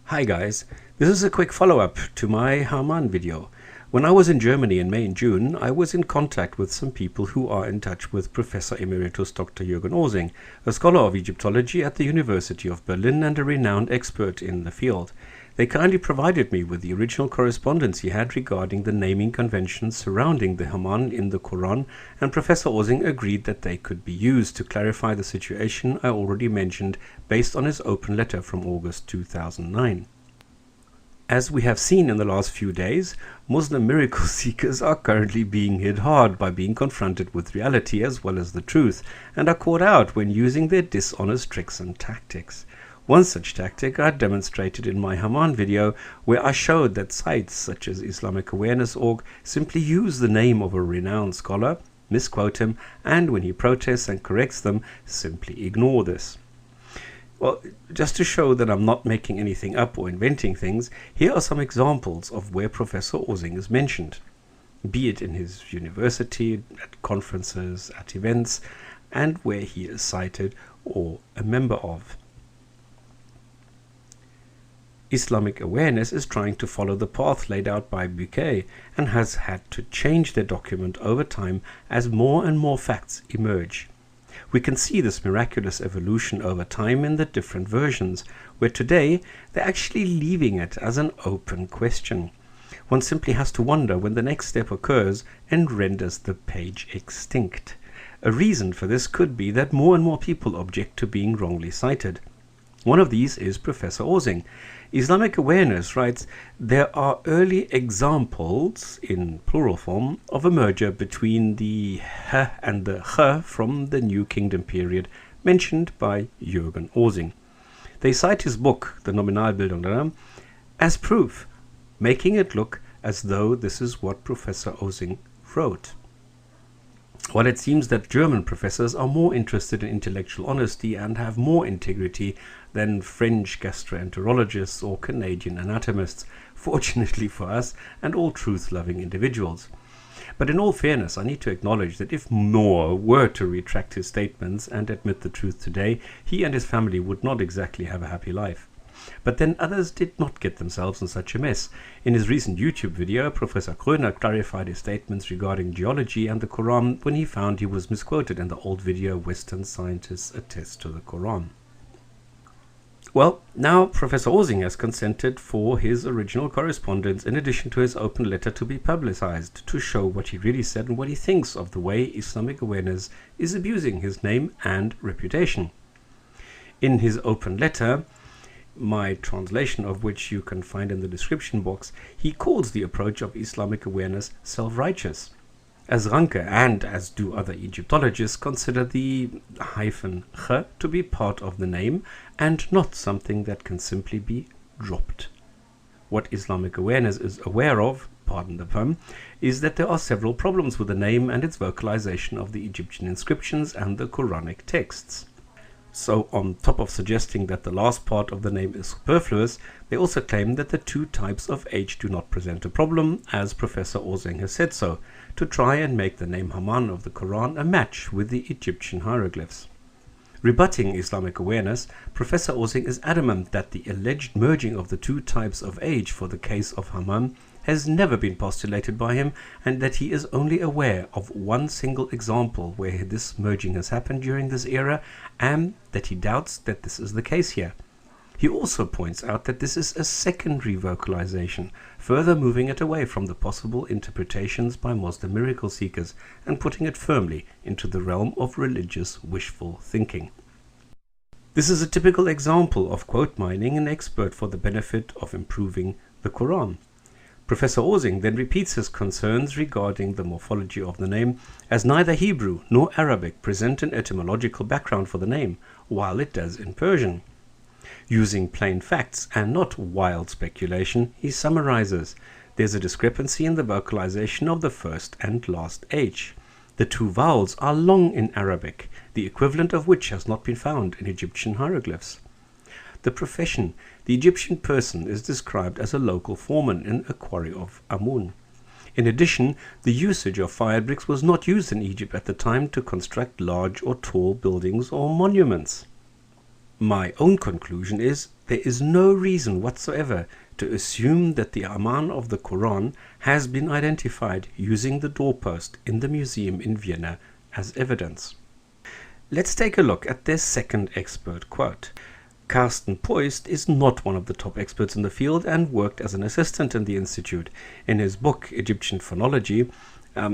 Hi guys, this is a quick follow-up to my Haman video. When I was in Germany in May and June, I was in contact with some people who are in touch with Professor Emeritus Dr. Jürgen Osing, a scholar of Egyptology at the University of Berlin and a renowned expert in the field. They kindly provided me with the original correspondence he had regarding the naming conventions surrounding the Haman in the Quran, and Professor Osing agreed that they could be used to clarify the situation I already mentioned based on his open letter from August 2009. As we have seen in the last few days, Muslim miracle seekers are currently being hit hard by being confronted with reality as well as the truth, and are caught out when using their dishonest tricks and tactics. One such tactic I demonstrated in my Haman video, where I showed that sites such as Islamic-Awareness.org simply use the name of a renowned scholar, misquote him, and when he protests and corrects them, simply ignore this. Well, just to show that I'm not making anything up or inventing things, here are some examples of where Professor Osing is mentioned, be it in his university, at conferences, at events, and where he is cited or a member of. Islamic Awareness is trying to follow the path laid out by Buquet and has had to change their document over time as more and more facts emerge. We can see this miraculous evolution over time in the different versions, where today they're actually leaving it as an open question. One simply has to wonder when the next step occurs and renders the page extinct. A reason for this could be that more and more people object to being wrongly cited. One of these is Professor Osing. Islamic Awareness writes, there are early examples, in plural form, of a merger between the H and the Ch from the New Kingdom period, mentioned by Jürgen Osing. They cite his book, the Nominalbildung, as proof, making it look as though this is what Professor Osing wrote. While it seems that German professors are more interested in intellectual honesty and have more integrity than French gastroenterologists or Canadian anatomists, fortunately for us and all truth-loving individuals. But in all fairness, I need to acknowledge that if Moore were to retract his statements and admit the truth today, he and his family would not exactly have a happy life. But then others did not get themselves in such a mess. In his recent YouTube video, Professor Kröner clarified his statements regarding geology and the Quran when he found he was misquoted in the old video Western scientists attest to the Quran. Well, now Professor Osing has consented for his original correspondence in addition to his open letter to be publicized to show what he really said and what he thinks of the way Islamic Awareness is abusing his name and reputation. In his open letter, my translation of which you can find in the description box, he calls the approach of Islamic Awareness self-righteous. As Ranke and as do other Egyptologists consider the -ch to be part of the name and not something that can simply be dropped. What Islamic Awareness is aware of, pardon the pun, is that there are several problems with the name and its vocalization of the Egyptian inscriptions and the Quranic texts. So, on top of suggesting that the last part of the name is superfluous, they also claim that the two types of H do not present a problem, as Professor Osing has said so, to try and make the name Haman of the Quran a match with the Egyptian hieroglyphs. Rebutting Islamic Awareness, Professor Osing is adamant that the alleged merging of the two types of H for the case of Haman has never been postulated by him, and that he is only aware of one single example where this merging has happened during this era, and that he doubts that this is the case here. He also points out that this is a secondary vocalization, further moving it away from the possible interpretations by Muslim miracle seekers and putting it firmly into the realm of religious wishful thinking. This is a typical example of quote mining an expert for the benefit of improving the Quran. Professor Osing then repeats his concerns regarding the morphology of the name, as neither Hebrew nor Arabic present an etymological background for the name, while it does in Persian. Using plain facts and not wild speculation, he summarizes, there's a discrepancy in the vocalization of the first and last H. The two vowels are long in Arabic, the equivalent of which has not been found in Egyptian hieroglyphs. The profession, the Egyptian person, is described as a local foreman in a quarry of Amun. In addition, the usage of fire bricks was not used in Egypt at the time to construct large or tall buildings or monuments. My own conclusion is there is no reason whatsoever to assume that the Haman of the Quran has been identified using the doorpost in the museum in Vienna as evidence. Let's take a look at their second expert quote. Carsten Poist is not one of the top experts in the field and worked as an assistant in the institute. In his book, Egyptian Phonology,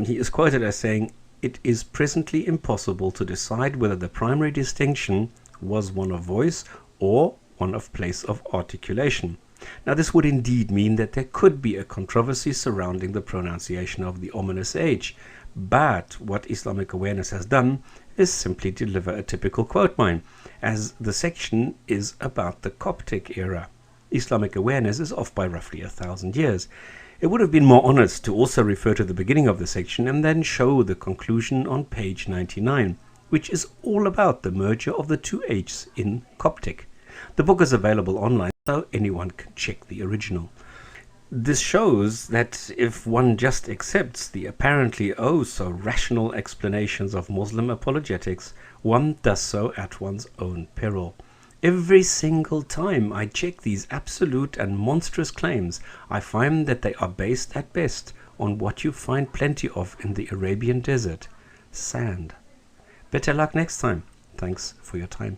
he is quoted as saying, "It is presently impossible to decide whether the primary distinction was one of voice or one of place of articulation." Now, this would indeed mean that there could be a controversy surrounding the pronunciation of the ominous age. But what Islamic Awareness has done is simply deliver a typical quote mine, as the section is about the Coptic era. Islamic Awareness is off by roughly 1,000 years. It would have been more honest to also refer to the beginning of the section and then show the conclusion on page 99, which is all about the merger of the two H's in Coptic. The book is available online, so anyone can check the original. This shows that if one just accepts the apparently so rational explanations of Muslim apologetics, one does so at one's own peril. Every single time I check these absolute and monstrous claims, I find that they are based at best on what you find plenty of in the Arabian desert: sand. Better luck next time. Thanks for your time.